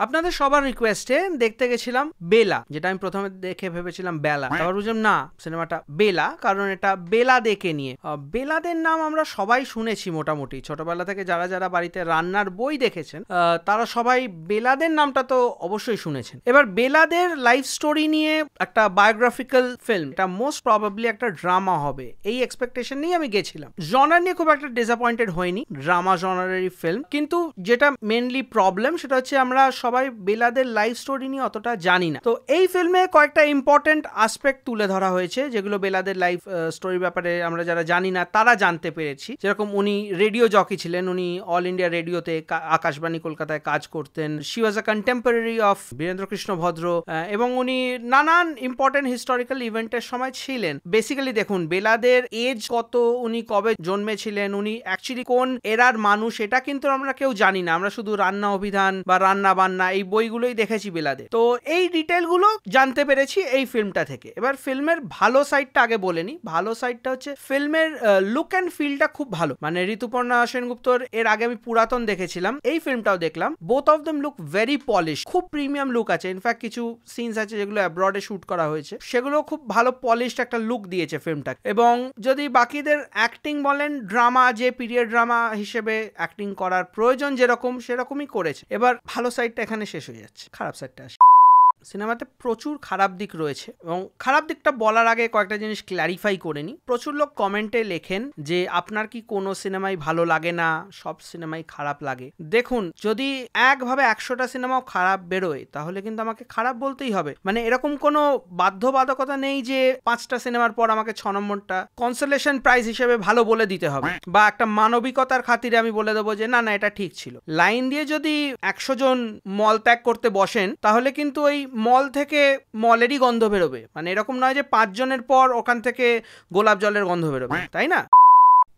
আপনাদের সবার রিকোয়েস্টে দেখতে গেছিলাম বেলা, যেটা আমি প্রথমে দেখে ভেবেছিলাম বেলা, তারপর বুঝলাম না সিনেমাটা বেলা, কারণ এটা বেলা দেখে নিয়ে। বেলাদের নাম আমরা সবাই শুনেছি মোটামুটি ছোটবেলা থেকে, যারা যারা বাড়িতে রান্নার বই দেখেছেন তারা সবাই বেলাদের নামটা তো অবশ্যই শুনেছেন। এবার বেলাদের লাইফ স্টোরি নিয়ে একটা বায়োগ্রাফিক্যাল ফিল্ম, এটা মোস্ট প্রবাবলি একটা ড্রামা হবে, এই এক্সপেকটেশন নিয়ে আমি গেছিলাম। জনার নিয়ে খুব একটা ডিসঅ্যাপয়েন্টেড হয়নি, ড্রামা জনারেরই ফিল্ম, কিন্তু যেটা মেনলি প্রবলেম সেটা হচ্ছে আমরা সবাই বেলাদের লাইফ স্টোরি নিয়ে অতটা জানি না। তো এই ফিল্মে কয়েকটা ইম্পর্টেন্ট আসপেক্ট তুলে ধরা হয়েছে যেগুলো বেলাদের লাইফ স্টোরির ব্যাপারে আমরা যারা জানি না তারা জানতে পেরেছি। যেরকম উনি রেডিও জকি ছিলেন, উনি অল ইন্ডিয়া রেডিওতে আকাশবাণী কলকাতায় কাজ করতেন। She was a contemporary of Birendra Krishna Bhadra, এবং উনি নানান ইম্পর্টেন্ট হিস্টোরিক্যাল ইভেন্টের সময় ছিলেন। বেসিক্যালি দেখুন বেলাদের এজ কত, উনি কবে জন্মেছিলেন, উনি অ্যাকচুয়ালি কোন এরার মানুষ, এটা কিন্তু আমরা কেউ জানি না। আমরা শুধু রান্না অভিধান বা রান্না বান্না এই বইগুলোই দেখেছি বেলাদের। তো এই ডিটেলগুলো জানতে পেরেছি এই ফিল্মটা থেকে। এবার ফিল্মের ভালো সাইডটা আগে বলে নি। ভালো সাইডটা হচ্ছে ফিল্মের লুক অ্যান্ড ফিলটা খুব ভালো। মানে ঋতুপর্ণা সেনগুপ্তর এর আগে আমি পুরাতন দেখেছিলাম, এই ফিল্মটাও দেখলাম, both of them look very polish, খুব প্রিমিয়াম লুক আছে। ইনফ্যাক্ট কিছু সিনস আছে যেগুলো অ্যাব্রডে শুট করা হয়েছে, সেগুলো খুব ভালো পলিশড একটা লুক দিয়েছে ফিল্মটা। এবং যদি বাকিদের অ্যাক্টিং বলেন, ড্রামা যে পিরিয়ড ড্রামা হিসেবে অ্যাক্টিং করার প্রয়োজন যেরকম সেরকমই করেছে। এবার ভালো সাইডটা এখানে শেষ হয়ে যাচ্ছে, খারাপ সাইডটা আসে। সিনেমাতে প্রচুর খারাপ দিক রয়েছে, এবং খারাপ দিকটা বলার আগে কয়েকটা জিনিস ক্ল্যারিফাই করে নিই। প্রচুর লোক কমেন্টে লেখেন যে আপনার কি কোনো সিনেমাই ভালো লাগে না, সব সিনেমাই খারাপ লাগে। দেখুন, যদি একভাবে 100টা সিনেমাও খারাপ বেরোয় তাহলে কিন্তু আমাকে খারাপ বলতেই হবে। মানে এরকম কোনো বাধ্যবাধকতা নেই যে 5টা সিনেমার পর আমাকে 6 নম্বরটা কনসোলেশন প্রাইজ হিসেবে ভালো বলে দিতে হবে, বা একটা মানবিকতার খাতিরে আমি বলে দেবো যে না না এটা ঠিক ছিল। লাইন দিয়ে যদি 100 জন মল ত্যাগ করতে বসেন তাহলে কিন্তু ওই মল থেকে মলেরই গন্ধ বেরোবে। মানে এরকম নয় যে 5 জনের পর ওখান থেকে গোলাপ জলের গন্ধ বেরোবে, তাই না?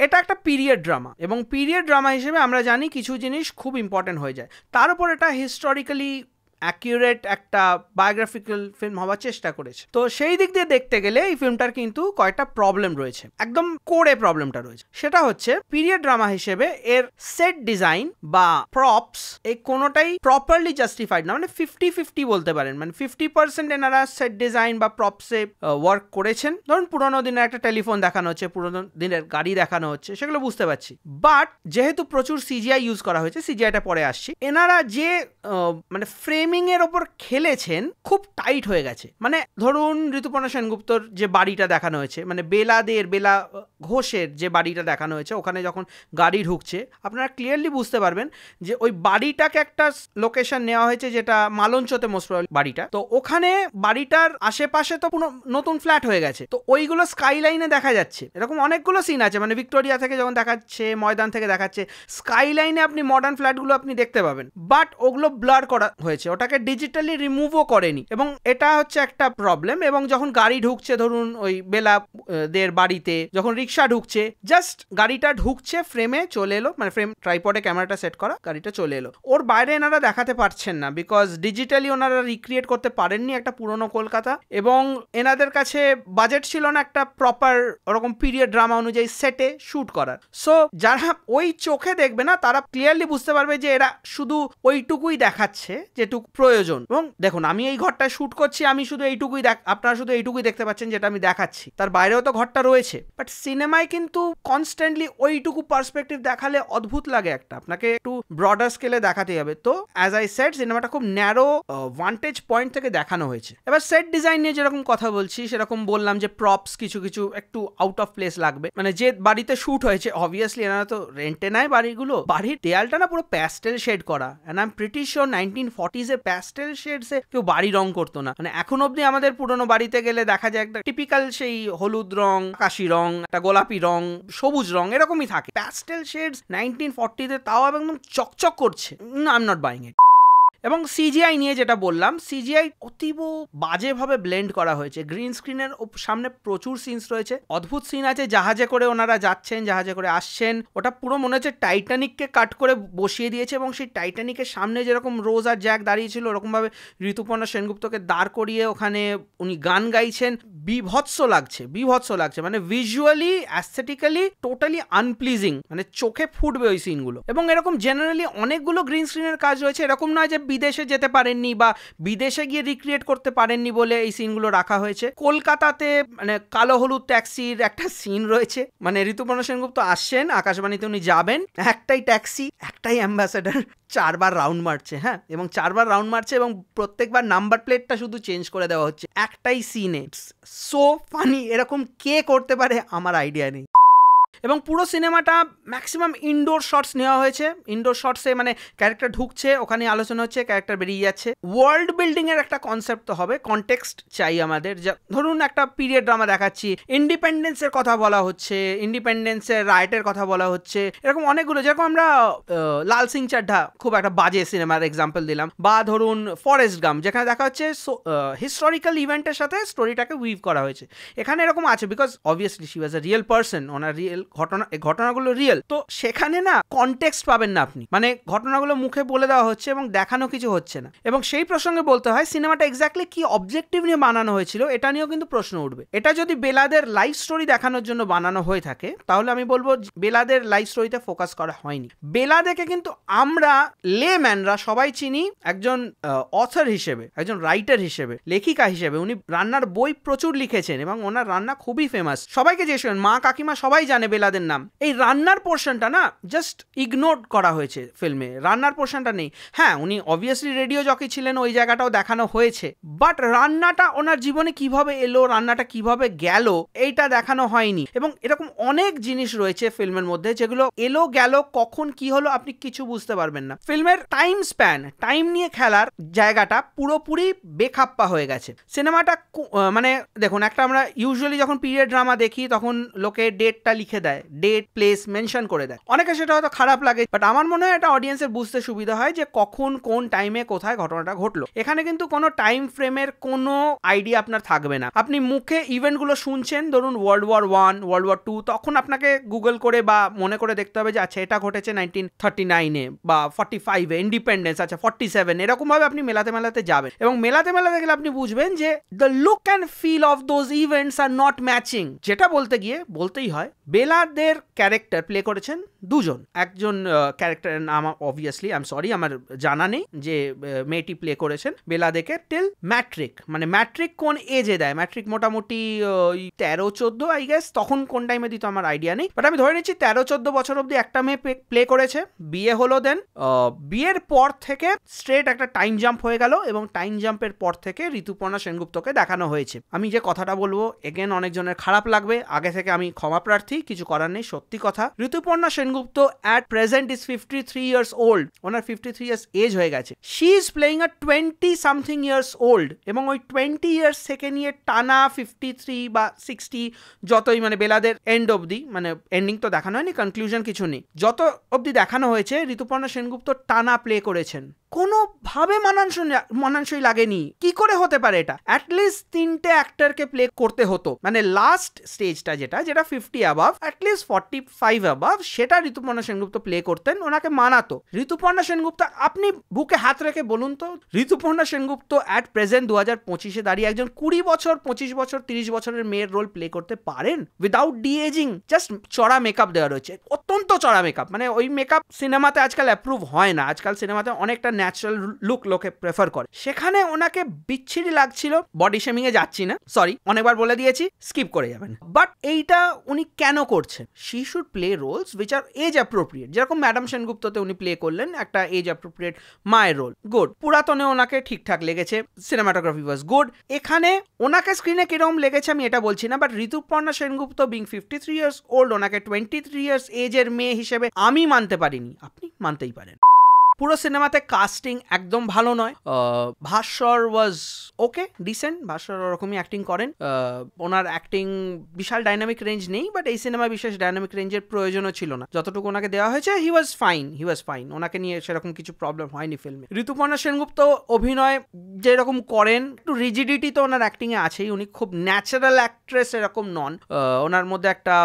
এটা একটা পিরিয়ড ড্রামা, এবং পিরিয়ড ড্রামা হিসেবে আমরা জানি কিছু জিনিস খুব ইম্পর্টেন্ট হয়ে যায়। তার উপর এটা হিস্টোরিক্যালি অ্যাকিউরেট একটা বায়োগ্রাফিক্যাল ফিল্ম হওয়ার চেষ্টা করেছে। তো সেই দিক দিয়ে দেখতে গেলে এই ফিল্মটার কিন্তু কয়েকটা প্রবলেম রয়েছে, একদম কোরে প্রবলেমটা রয়েছে। সেটা হচ্ছে পিরিয়ড ড্রামা হিসেবে এর সেট ডিজাইন বা প্রপস এই কোনোটাই প্রপারলি জাস্টিফাইড না। মানে 50-50 বলতে পারেন, মানে 50% এনারা সেট ডিজাইন বা প্রপসে ওয়ার্ক করেছেন। ধরুন পুরোনো দিনের একটা টেলিফোন দেখানো হচ্ছে, পুরোনো দিনের গাড়ি দেখানো হচ্ছে, সেগুলো বুঝতে পারছি। বাট যেহেতু প্রচুর সিজিআই ইউজ করা হয়েছে, সিজিআইটা পরে আসছি, এনারা যে মানে ফ্রেম এর ওপর খেলেছেন খুব টাইট হয়ে গেছে। মানে ধরুন ঋতুপর্ণা সেনগুপ্তর যে বাড়িটা দেখানো হয়েছে, মানে বেলা ঘোষের যে বাড়িটা দেখানো হয়েছে, ওখানে যখন গাড়ি ঢুকছে আপনারা ক্লিয়ারলি বুঝতে পারবেন যে ওই বাড়িটাকে একটা লোকেশন নেওয়া হয়েছে যেটা মালঞ্চতে মোস্ট প্রবাবলি বাড়িটা। তো ওখানে বাড়িটার আশেপাশে তো পুরো নতুন ফ্ল্যাট হয়ে গেছে, তো ওইগুলো স্কাইলাইনে দেখা যাচ্ছে। এরকম অনেকগুলো সিন আছে, মানে ভিক্টোরিয়া থেকে যখন দেখাচ্ছে, ময়দান থেকে দেখাচ্ছে, স্কাইলাইনে আপনি মডার্ন ফ্ল্যাটগুলো আপনি দেখতে পাবেন, বাট ওগুলো ব্লার করা হয়েছে, ওটাকে ডিজিটালি রিমুভও করেনি, এবং এটা হচ্ছে একটা প্রবলেম। এবং যখন গাড়ি ঢুকছে, ধরুন ওই বেলাদের বাড়িতে যখন রিক্সা ঢুকছে, জাস্ট গাড়িটা ঢুকছে, ফ্রেমে চলে এলো, মানে ফ্রেম ট্রাইপডে ক্যামেরাটা সেট করা, গাড়িটা চলে এলো, ওর বাইরে এনারা দেখাতে পারছেন না, বিকজ ডিজিটালি ওনারা রিক্রিয়েট করতে পারেননি একটা পুরনো কলকাতা, এবং এনাদের কাছে বাজেট ছিল না একটা প্রপার ওরকম পিরিয়ড ড্রামা অনুযায়ী সেটে শুট করার। সো যারা ওই চোখে দেখবে না তারা ক্লিয়ারলি বুঝতে পারবে যে এরা শুধু ওইটুকুই দেখাচ্ছে যেটুকু প্রয়োজন। এবং দেখুন, আমি এই ঘরটায় শুট করছি, আমি শুধু এইটুকুই আপনারা শুধু এইটুকুই দেখতে পাচ্ছেন যেটা আমি দেখাচ্ছি, তার বাইরেও তো ঘরটা রয়েছে। বাট সিনেমায় কিন্তু কনস্ট্যান্টলি ওইটুকু পার্সপেক্টিভ দেখালে অদ্ভুত লাগে, একটা আপনাকে একটু ব্রডার স্কেলে দেখাতে হবে। তো অ্যাজ আই সেড, সিনেমাটা খুব ন্যারো ভান্টেজ পয়েন্ট থেকে দেখানো হয়েছে। এবার সেট ডিজাইন নিয়ে যেরকম কথা বলছি, সেরকম বললাম যে প্রপস কিছু কিছু একটু আউট অফ প্লেস লাগবে। মানে যে বাড়িতে শুট হয়েছে, অবভিয়াসলি এনারা তো রেন্টে নেয় বাড়িগুলো, বাড়ির দেয়ালটা না পুরো প্যাস্টেল শেড করা, and I am pretty sure 1940s এ প্যাস্টেল শেডসে কেউ বাড়ি রং করতো না। মানে এখন অব্দি আমাদের পুরোনো বাড়িতে গেলে দেখা যায় একটা টিপিক্যাল সেই হলুদ রং, আকাশি রং, একটা গোলাপি রং, সবুজ রং, এরকমই থাকে। প্যাস্টেল শেডস 1940-তে, তাও একদম চকচক করছে, আই এম নট বাইং ইট। এবং সিজিআই নিয়ে যেটা বললাম, সিজিআই অতীব বাজেভাবে ব্লেন্ড করা হয়েছে। গ্রিন স্ক্রিনের সামনে প্রচুর সিনস রয়েছে, অদ্ভুত সিন আছে, জাহাজে করে ওনারা যাচ্ছেন, জাহাজে করে আসছেন, ওটা পুরো মনে হচ্ছে টাইটানিককে কাট করে বসিয়ে দিয়েছে। এবং সেই টাইটানিকের সামনে যেরকম রোজ আর জ্যাক দাঁড়িয়েছিল, ওরকমভাবে ঋতুপর্ণা সেনগুপ্তকে দাঁড় করিয়ে ওখানে উনি গান গাইছেন। বিভৎস লাগছে, মানে ভিজুয়ালি অ্যাস্থেটিক্যালি টোটালি আনপ্লিজিং, মানে চোখে ফুটবে ওই সিনগুলো। এবং এরকম জেনারেলি অনেকগুলো গ্রিন স্ক্রিনের কাজ রয়েছে, এরকম নয় যে বিদেশে যেতে পারেননি বা বিদেশে গিয়ে রিক্রিয়েট করতে পারেননি বলে এই সিনগুলো রাখা হয়েছে। কলকাতাতে মানে কালো হলুদ ট্যাক্সির একটা সিন রয়েছে, মানে ঋতুপর্ণা সেনগুপ্ত আসছেন আকাশবাণীতে, উনি যাবেন, একটাই ট্যাক্সি, একটাই অ্যাম্বাসেডর, 4 বার রাউন্ড মারছে, হ্যাঁ, এবং 4 বার রাউন্ড মারছে এবং প্রত্যেকবার নাম্বার প্লেটটা শুধু চেঞ্জ করে দেওয়া হচ্ছে একটাই সিনে। সো ফানি, এরকম কে করতে পারে আমার আইডিয়া নেই। এবং পুরো সিনেমাটা ম্যাক্সিমাম ইনডোর শটস নেওয়া হয়েছে। ইনডোর শটসে মানে ক্যারেক্টার ঢুকছে, ওখানে আলোচনা হচ্ছে, ক্যারেক্টার বেরিয়ে যাচ্ছে। ওয়ার্ল্ড বিল্ডিং এর একটা কনসেপ্ট তো হবে, কনটেক্সট চাই আমাদের। ধরুন একটা পিরিয়ড ড্রামা দেখাচ্ছি, ইন্ডিপেন্ডেন্সের কথা বলা হচ্ছে, ইন্ডিপেন্ডেন্সের রাইটের কথা বলা হচ্ছে, এরকম অনেকগুলো, যেরকম আমরা লাল সিং চাড্ডা খুব একটা বাজে সিনেমার এক্সাম্পল দিলাম, বা ধরুন ফরেস্ট গাম, যেখানে দেখা হচ্ছে হিস্টোরিক্যাল ইভেন্টের সাথে স্টোরিটাকে উইভ করা হয়েছে। এখানে এরকম আছে because obviously she was a real person, owner real ঘটনাগুলো রিয়েল, তো সেখানে না কনটেক্সট পাবেন না আপনি, মানে ঘটনাগুলো মুখে বলে দেওয়া হচ্ছে এবং দেখানো কিছু হচ্ছে না। এবং সেই প্রসঙ্গে বলতে হয় সিনেমাটা এক্স্যাক্টলি কি অবজেক্টিভ নিয়ে বানানো হয়েছিল এটা নিয়েও কিন্তু প্রশ্ন উঠবে। এটা যদি বেলাদের লাইফ স্টোরি দেখানোর জন্য বানানো হয়ে থাকে তাহলে আমি বলবো বেলাদের লাইফ স্টোরিতে ফোকাস করা হয়নি। বেলাদেকে কিন্তু আমরা লেম্যানরা সবাই চিনি একজন অথর হিসেবে, একজন রাইটার হিসেবে, লেখিকা হিসেবে। উনি রান্নার বই প্রচুর লিখেছেন এবং ওনার রান্না খুবই ফেমাস, সবাইকে জিজ্ঞেস করেন, মা কাকিমা সবাই জানে বেলাদের নাম। এই রান্নার পোর্শনটা না জাস্ট ইগনোর করা হয়েছে ফিল্মে, রান্নার পোর্শনটা নেই। হ্যাঁ, উনি অবভিয়াসলি রেডিও জকি ছিলেন, ওই জায়গাটাও দেখানো হয়েছে, বাট রান্নাটা ওনার জীবনে কিভাবে এলো, রান্নাটা কিভাবে গেল, এইটা দেখানো হয়নি। এবং এরকম অনেক জিনিস রয়েছে ফিল্মের মধ্যে যেগুলো এলো গেল, কখন কি হলো আপনি কিছু বুঝতে পারবেন না। ফিল্মের টাইম স্প্যান, টাইম নিয়ে খেলার জায়গাটা পুরোপুরি বেখাপ্পা হয়ে গেছে। সিনেমাটা মানে দেখুন, একটা আমরা ইউজুয়ালি যখন পিরিয়ড ড্রামা দেখি তখন লোকে ডেটটা লিখে দেয়, ডেট প্লেস মেনশন করে দেয়, অনেকে সেটা হয়তো খারাপ লাগে, বাট আমার মনে হয় এটা অডিয়েন্সের বুঝতে সুবিধা হয় যে কখন কোন টাইমে কোথায় ঘটনাটা ঘটলো। এখানে কিন্তু কোনো টাইম ফ্রেমের কোনো আইডিয়া আপনার থাকবে না। আপনি মুখে ইভেন্টগুলো শুনছেন, ধরুন World War I, World War II, তখন আপনাকে গুগল করে বা মনে করে দেখতে হবে যে আচ্ছা এটা ঘটেছে 1939-এ বা 45-এ, ইন্ডিপেন্ডেন্স আচ্ছা 47, এরকম ভাবে আপনি মেলাতে মেলাতে যাবেন এবং মেলাতে মেলাতে গেলে আপনি বুঝবেন যে the look and feel of those events are not matching. যেটা বলতে গিয়ে বলতেই হয়, বেলাদের ক্যারেক্টার প্লে করেছেন দুজন। একজন ক্যারেক্টারের নাম অবভিয়াসলি আই এম সরি আমার জানা নেই যে মেয়েটি প্লে করেছেন বেলাদেকে টিল ম্যাট্রিক। মানে ম্যাট্রিক কোন এজে দেয়, ম্যাট্রিক মোটামুটি 13-14 আই গেস, তখন কোন টাইমে দিত আমার আইডিয়া নেই, বাট আমি ধরে নিচ্ছি 13-14 বছর অব্দি একটা মেয়ে প্লে করেছে। বিয়ে হলো, দেন বিয়ের পর থেকে স্ট্রেট একটা টাইম জাম্প হয়ে গেল এবং টাইম জাম্পের পর থেকে ঋতুপর্ণা সেনগুপ্তকে দেখানো হয়েছে। আমি যে কথাটা বলবো এগেন অনেকজনের খারাপ লাগবে, আগে থেকে আমি ক্ষমা প্রার্থী, কিছু করার নেই, সত্যি কথা। Rituparna Sengupta at present is 53 years old, ওনার 53 years এজ হয়ে গেছে। she is playing a 20 something years old এবং ওই 20 years থেকে নিয়ে টানা 53 বা 60 যতই মানে বেলাদের এন্ড অবধি, মানে এন্ডিং তো দেখানো হয়নি, কনক্লুশন কিছু নেই, যত অবধি দেখানো হয়েছে ঋতুপর্ণা সেনগুপ্ত টানা প্লে করেছেন। কোনোভাবে মানানসই লাগেনি। কি করে হতে পারে এটা? অ্যাটলিস্ট 3টে অ্যাক্টরকে প্লে করতে হতো, মানে লাস্ট স্টেজটা যেটা 50 অ্যাবাভ, অ্যাটলিস্ট 45 অ্যাবাভ, সেটা ঋতুপর্ণা সেনগুপ্ত প্লে করতেন, ওনাকে মানাতো। ঋতুপর্ণা সেনগুপ্ত, আপনি বুকে হাত রেখে বলুন তো, ঋতুপর্ণা সেনগুপ্ত অ্যাট প্রেজেন্ট 2025-এ দাঁড়িয়ে একজন 20 বছর 25 বছর 30 বছরের মেয়ের রোল প্লে করতে পারেন উইদাউট ডি এজিং? জাস্ট চড়া মেকআপ দেওয়া রয়েছে, অত্যন্ত চড়া মেকআপ, মানে ওই মেকআপ সিনেমাতে আজকাল অ্যাপ্রুভ হয় না, আজকাল সিনেমাতে অনেকটা ন্যাচারাল লুক লোকে প্রেফার করে। সেখানে ওনাকে বিচ্ছিরি লাগছিল, বডি শেমিং এ যাচ্ছি না, সরি অনেকবার বলে দিয়েছি, স্কিপ করে যাবেন, বাট এইটা উনি কেন করছেন? She should play roles which are age appropriate, যেরকম ম্যাডাম সেনগুপ্ততে উনি প্লে করলেন একটা এজ অ্যাপ্রোপ্রিয়েট মায়ের রোল, গুড। পুরাতনে ওনাকে ঠিকঠাক লেগেছে, সিনেমাটোগ্রাফি ওয়াজ গুড। এখানে ওনাকে স্ক্রিনে কিরকম লেগেছে আমি এটা বলছি না, but Rituparna Sengupta being 53 years old, ওনাকে 23 ইয়ার্স এজের মেয়ে হিসেবে আমি মানতে পারিনি, আপনি মানতেই পারেন। পুরো সিনেমাতে কাস্টিং একদম ভালো নয়। ভাস্বর ওয়াজ ওকে, ডিসেন্ট, ভাস্বর ওরকমই অ্যাক্টিং করেন, ওনার অ্যাক্টিং বিশাল ডাইনামিক রেঞ্জ নেই, বাট এই সিনেমা বিশেষ ডাইনামিক রেঞ্জের প্রয়োজনও ছিল না, যতটুকু ওনাকে দেওয়া হয়েছে হি ওয়াজ ফাইন, ওনাকে নিয়ে সেরকম কিছু প্রবলেম হয়নি ফিল্মে। ঋতুপর্ণা সেনগুপ্ত অভিনয় যেরকম করেন, একটু রিজিডিটি তো ওনার অ্যাক্টিংয়ে আছেই, উনি খুব ন্যাচারাল অ্যাক্ট্রেস এরকম নন, ওনার মধ্যে একটা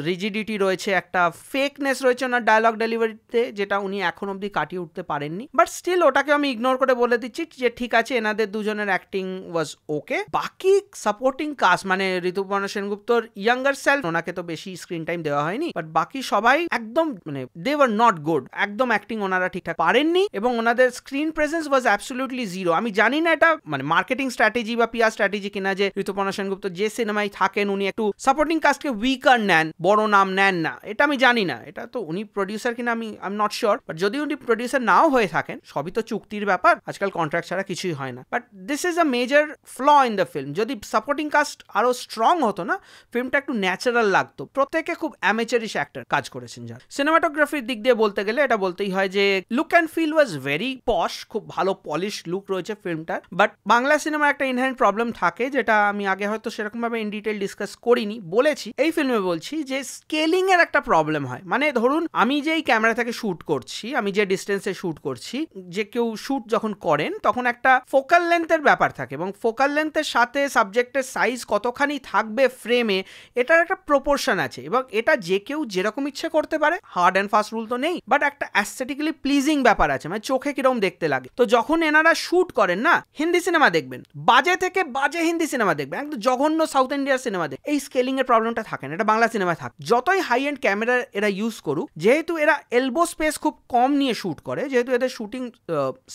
রিজিডিটি রয়েছে, একটা ফেকনেস রয়েছে ওনার ডায়লগ ডেলিভারিতে, যেটা উনি এখন অবধি কাটিয়ে উঠতে করতে পারেননি, বাট স্টিল ওটাকে আমি ইগনোর করে বলে দিচ্ছি যে ঠিক আছে, এনাদের দুজনের অ্যাক্টিং ওয়াজ ওকে। বাকি সাপোর্টিং কাস্ট মানে ঋতুপর্ণা সেনগুপ্তর ইয়াঙ্গার সেলফ, ওনাকে তো বেশি স্ক্রিন টাইম দেওয়া হয়নি, বাট বাকি সবাই একদম মানে দে ওয়ার নট গুড, একদম অ্যাক্টিং ওনারা ঠিকঠাক পারেননি এবং ওনাদের স্ক্রিন প্রেজেন্স ওয়াজ অ্যাবসলিউটলি জিরো। আমি জানি না এটা মানে মার্কেটিং স্ট্র্যাটেজি বা পিআর স্ট্র্যাটেজি কিনা যে ঋতুপর্ণা সেনগুপ্ত যে সিনেমায় থাকেন উনি একটু সাপোর্টিং কাস্টকে উইকার নেন, বড় নাম নেন না, এটা আমি জানি না, এটা তো উনি প্রডিউসার কিনা আমি নট শিওর, বাট যদি উনি প্রডিউসার নাও হয়ে থাকেন, সবই তো চুক্তির ব্যাপার, আজকাল কন্ট্রাক্ট ছাড়া কিছুই হয় না, but this is a major flaw in the film. যদি সাপোর্টিং কাস্ট আরো স্ট্রং হতো না, ফিল্মটা একটু ন্যাচারাল লাগতো। প্রত্যেকে খুব অ্যামেচারিশ অ্যাক্টর কাজ করেছেন। যার সিনেমাটোগ্রাফির দিক দিয়ে বলতে গেলে এটা বলতেই হয় যে look and feel was very posh, খুব ভালো পলিশ লুক রয়েছে ফিল্মটার। বাট বাংলা সিনেমা একটা ইনহারেন্ট প্রবলেম থাকে, যেটা আমি আগে হয়তো সেরকম ভাবে ইন ডিটেল ডিসকাস করিনি, বলেছি এই ফিল্মে বলছি, যে স্কেলিং এর একটা প্রবলেম হয়। মানে ধরুন আমি যেই ক্যামেরা থেকে শুট করছি, আমি যে ডিস্টেন্সে শুট করছি, যে কেউ শুট যখন করেন তখন একটা ফোকাল লেন্থের ব্যাপার থাকে এবং ফোকাল লেন্থের সাথে সাবজেক্টের সাইজ কতখানি থাকবে ফ্রেমে, এটার একটা প্রপোর্শন আছে এবং এটা যে কেউ যেরকম ইচ্ছে করতে পারে, হার্ড অ্যান্ড ফাস্ট রুল তো নেই, বাট একটা অ্যাস্থেটিক্যালি প্লিজিং ব্যাপার আছে, মানে চোখে কিরকম দেখতে লাগে। তো যখন এনারা শুট করেন না, হিন্দি সিনেমা দেখবেন, বাজে থেকে বাজে হিন্দি সিনেমা দেখবেন, একদম জঘন্য সাউথ ইন্ডিয়ার সিনেমা দেখবেন, এই স্কেলিং এর প্রবলেমটা থাকে না, এটা বাংলা সিনেমায় থাকে। যতই হাই এন্ড ক্যামেরা এরা ইউজ করুক, যেহেতু এরা এলবো স্পেস খুব কম নিয়ে শুট করে, যেহেতু এদের শুটিং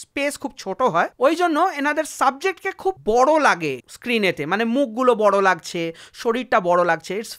স্পেস খুব ছোট হয়, ওই জন্য এনাদের সাবজেক্টকে খুব বড় লাগে স্ক্রিনেতে, মানে মুখগুলো বড় লাগছে, শরীরটা বড় লাগছে, it's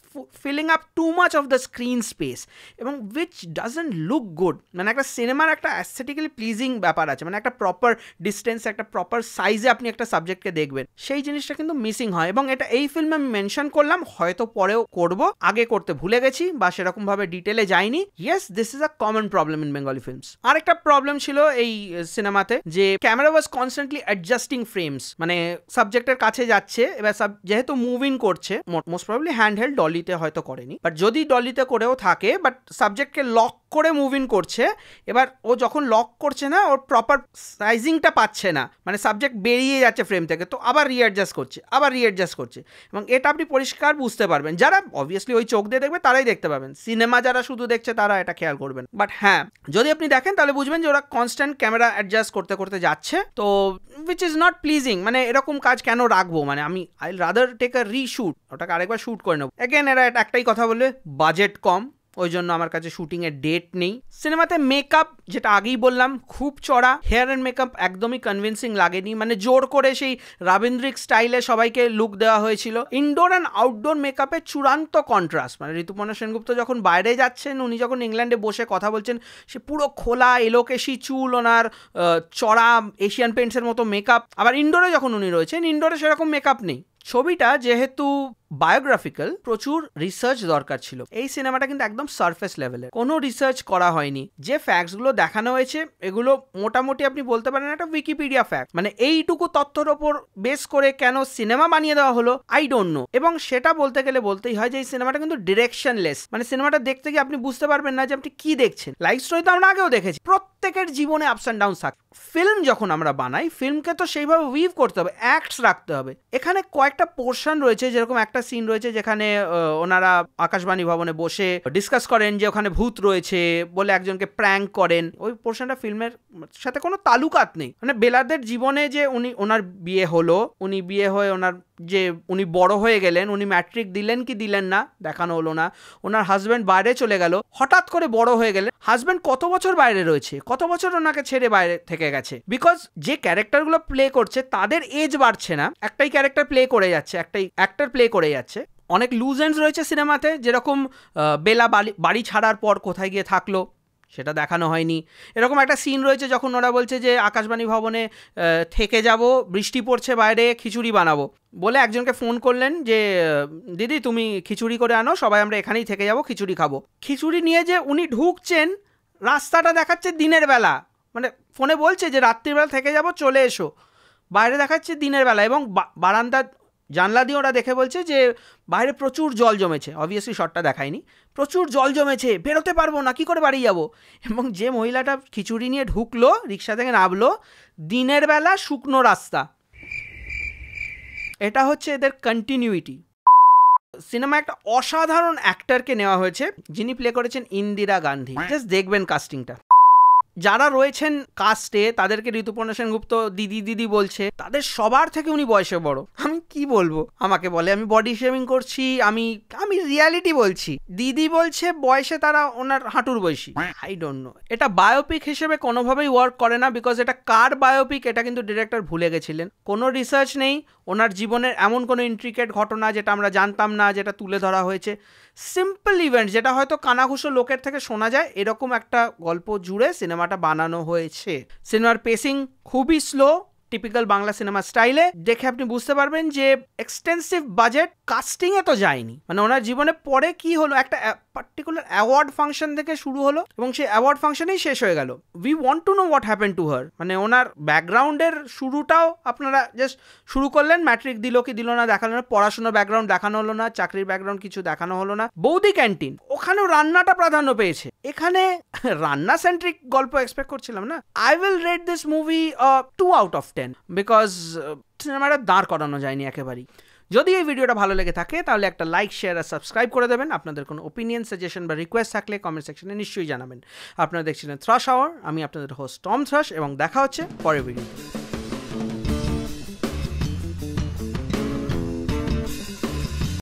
filling up too much of the screen space, এবং উইচ ডাজন্ট লুক গুড। মানে একটা সিনেমার একটা অ্যাস্থেটিক্যালি প্লিজিং ব্যাপার আছে, মানে একটা প্রপার ডিস্টেন্স, একটা প্রপার সাইজে আপনি একটা সাবজেক্টকে দেখবেন, সেই জিনিসটা কিন্তু মিসিং হয়। এবং এটা এই ফিল্মে আমি মেনশন করলাম, হয়তো পরেও করব, আগে করতে ভুলে গেছি বা সেরকম ভাবে ডিটেলে যাইনি। Yes, this is a common problem in Bengali films. আরেকটা প্রবলেম ছিল এই সিনেমাতে, যে ক্যামেরা ওয়াজ কনস্ট্যান্টলি অ্যাডজাস্টিং ফ্রেমস, মানে সাবজেক্টের কাছে যাচ্ছে, এবার যেহেতু মুভিং করছে, মোস্ট প্রবাবলি হ্যান্ডহেল্ড, ডলিতে হয়তো করেনি, বাট যদি ডলিতে করেও থাকে, বাট সাবজেক্টকে লক করে মুভিং করছে, এবার ও যখন লক করছে না, ওর প্রপার সাইজিংটা পাচ্ছে না, মানে সাবজেক্ট বেরিয়ে যাচ্ছে ফ্রেম থেকে, তো আবার রিঅ্যাডজাস্ট করছে, আবার রিঅ্যাডজাস্ট করছে, এবং এটা আপনি পরিষ্কার বুঝতে পারবেন, যারা অবভিয়াসলি ওই চোখ দিয়ে দেখবে তারাই দেখতে পাবেন, সিনেমা যারা শুধু দেখছে তারা এটা খেয়াল করবেন। বাট হ্যাঁ, যদি আপনি দেখেন তাহলে বুঝবেন যে ওরা কনস্ট্যান্ট ক্যামেরা অ্যাডজাস্ট করতে করতে যাচ্ছে, তো উইচ ইজ নট প্লিজিং। মানে এরকম কাজ কেন রাখবো, মানে আমি I rather take a reshoot, ওটাকে আরেকবার শুট করে নেবো। এগেন এরা একটাই কথা বলবে, বাজেট কম, ওই জন্য আমার কাছে শুটিং এর ডেট নেই। সিনেমাতে মেকআপ, যেটা আগেই বললাম, খুব চড়া, হেয়ার অ্যান্ড মেকআপ একদমই কনভিন্সিং লাগেনি, মানে জোর করে সেই রাবীন্দ্রিক স্টাইলে সবাইকে লুক দেওয়া হয়েছিল। ইনডোর অ্যান্ড আউটডোর মেকআপের চূড়ান্ত কন্ট্রাস্ট, মানে ঋতুপর্ণা সেনগুপ্ত যখন বাইরে যাচ্ছেন, উনি যখন ইংল্যান্ডে বসে কথা বলছেন, সে পুরো খোলা এলোকেশি চুল, ওনার চড়া এশিয়ান পেন্টসের মতো মেকআপ, আবার ইনডোরে যখন উনি রয়েছেন, ইনডোরে সেরকম মেকআপ নেই। ছবিটা যেহেতু বায়োগ্রাফিক্যাল, প্রচুর রিসার্চ দরকার ছিল। এই সিনেমাটা কিন্তু একদম সারফেস লেভেলের, কোনো রিসার্চ করা হয়নি। যে ফ্যাক্টসগুলো দেখানো হয়েছে এগুলো মোটামুটি আপনি বলতে পারেন একটা উইকিপিডিয়া ফ্যাক্ট, মানে এইটুকু তথ্যের ওপর বেস করে কেন সিনেমা বানিয়ে দেওয়া হলো আই ডোন্ট নো। এবং সেটা বলতে গেলে বলতেই হয় যে এই সিনেমাটা কিন্তু ডিরেকশনলেস, মানে সিনেমাটা দেখতে গিয়ে আপনি বুঝতে পারবেন না যে আপনি কি দেখছেন। লাইফ স্টোরি তো আমরা আগেও দেখেছি, প্রত্যেকের জীবনে আপস অ্যান্ড ডাউন থাকে। ফিল্ম যখন আমরা বানাই, ফিল্মকে তো সেইভাবে উইভ করতে হবে, অ্যাক্টস রাখতে হবে। এখানে কয়েকটা পোর্শন রয়েছে, যেরকম একটা সিন রয়েছে যেখানে ওনারা আকাশবাণী ভবনে বসে ডিসকাস করেন যে ওখানে ভূত রয়েছে বলে একজনকে প্র্যাঙ্ক করেন। ওই পোর্শনটা ফিল্মের সাথে কোনো তালুকাত নেই, মানে বেলাদের জীবনে যে ওনার বিয়ে হলো, উনি বিয়ে হয়ে যে উনি বড় হয়ে গেলেন, উনি ম্যাট্রিক দিলেন কি দিলেন না দেখানো হলো না। ওনার হাজব্যান্ড বাইরে চলে গেল, হঠাৎ করে বড় হয়ে গেলেন। হাজব্যান্ড কত বছর বাইরে রয়েছে, কত বছর ওনাকে ছেড়ে বাইরে থেকে গেছে, বিকজ যে ক্যারেক্টারগুলো প্লে করছে তাদের এজ বাড়ছে না, একটাই ক্যারেক্টার প্লে করে যাচ্ছে, একটাই অ্যাক্টর প্লে করে যাচ্ছে। অনেক লুজ এন্ডস রয়েছে সিনেমাতে, যেরকম বেলা বাড়ি ছাড়ার পর কোথায় গিয়ে থাকলো সেটা দেখানো হয়নি। এরকম একটা সিন রয়েছে যখন ওরা বলছে যে আকাশবাণী ভবনে থেকে যাব, বৃষ্টি পড়ছে বাইরে, খিচুড়ি বানাবো বলে একজনকে ফোন করলেন যে দিদি তুমি খিচুড়ি করে আনো, সবাই আমরা এখানেই থেকে যাব, খিচুড়ি খাবো। খিচুড়ি নিয়ে যে উনি ঢুকছেন, রাস্তাটা দেখাচ্ছে দিনের বেলা, মানে ফোনে বলছে যে রাত্রিবেলা থেকে যাব, চলে এসো, বাইরে দেখাচ্ছে দিনের বেলা, এবং বারান্দা জানলা দিয়ে ওরা দেখে বলছে যে বাইরে প্রচুর জল জমেছে, অবভিয়াসলি শটটা দেখায়নি, প্রচুর জল জমেছে, বেরোতে পারবো না, কি করে বাড়ি যাব। এবং যে মহিলাটা খিচুড়ি নিয়ে ঢুকলো, রিক্সা থেকে নামলো, দিনের বেলা শুকনো রাস্তা, এটা হচ্ছে এদের কন্টিনিউইটি। সিনেমা একটা অসাধারণ অ্যাক্টরকে নেওয়া হয়েছে, যিনি প্লে করেছেন ইন্দিরা গান্ধী। জাস্ট দেখবেন কাস্টিংটা, যারা রয়েছেন কাস্টে তাদেরকে ঋতুপর্ণা সেনগুপ্ত দিদি দিদি বলছে, তাদের সবার থেকে উনি বয়সে বড়। আমি কি বলবো, আমাকে বলে আমি বডি শেমিং করছি, আমি রিয়ালিটি বলছি। দিদি বলছে বয়সে তারা ওনার হাঁটুর বয়সী। আই ডোন্ট নো, এটা বায়োপিক হিসেবে কোনোভাবেই ওয়ার্ক করে না, বিকজ এটা কার বায়োপিক এটা কিন্তু ডিরেক্টর ভুলে গেছিলেন। কোনো রিসার্চ নেই, ওনার জীবনের এমন কোনো ইন্ট্রিকেট ঘটনা যেটা আমরা জানতাম না, যেটা তুলে ধরা হয়েছে। সিম্পল ইভেন্ট যেটা হয়তো কানাঘুষো লোকের থেকে শোনা যায়, এরকম একটা গল্প জুড়ে সিনেমাটা বানানো হয়েছে। সিনেমার পেসিং খুবই স্লো, টিপিক্যাল বাংলা সিনেমা স্টাইলে। দেখে আপনি বুঝতে পারবেন যে এক্সটেন্সিভ বাজেট কাস্টিং এ তো যায়নি। মানে ওনার জীবনে পরে কি হলো, একটা পার্টিকুলার অ্যাওয়ার্ড ফাংশন থেকে শুরু হলো এবং সেই অ্যাওয়ার্ড ফাংশনেই শেষ হয়ে গেল। We want to know what happen to her. মানে ওনার ব্যাকগ্রাউন্ডের শুরুটাও আপনারা জাস্ট শুরু করলেন, ম্যাট্রিক দিল কি দিল না দেখালো না, পড়াশোনার ব্যাকগ্রাউন্ড দেখানো হলো না, চাকরির ব্যাকগ্রাউন্ড কিছু দেখানো হলো না। বৌদি ক্যান্টিন, ওখানেও রান্নাটা প্রাধান্য পেয়েছে, এখানে রান্না সেন্ট্রিক গল্প এক্সপেক্ট করছিলাম না। I will rate this movie 2 out of 10 because সিনেমাটা দাঁড় করানো যায়নি একেবারেই। যদি এই ভিডিওটা ভালো লেগে থাকে তাহলে একটা লাইক, শেয়ার আর সাবস্ক্রাইব করে দেবেন। আপনাদের কোনো ওপিনিয়ন, সাজেশন বা রিকোয়েস্ট থাকলে কমেন্ট সেকশনে নিশ্চয়ই জানাবেন। আপনারা দেখছিলেন থ্রাশ আওয়ার, আমি আপনাদের হোস্ট টম থ্রাশ, এবং দেখা হচ্ছে পরের ভিডিওতে।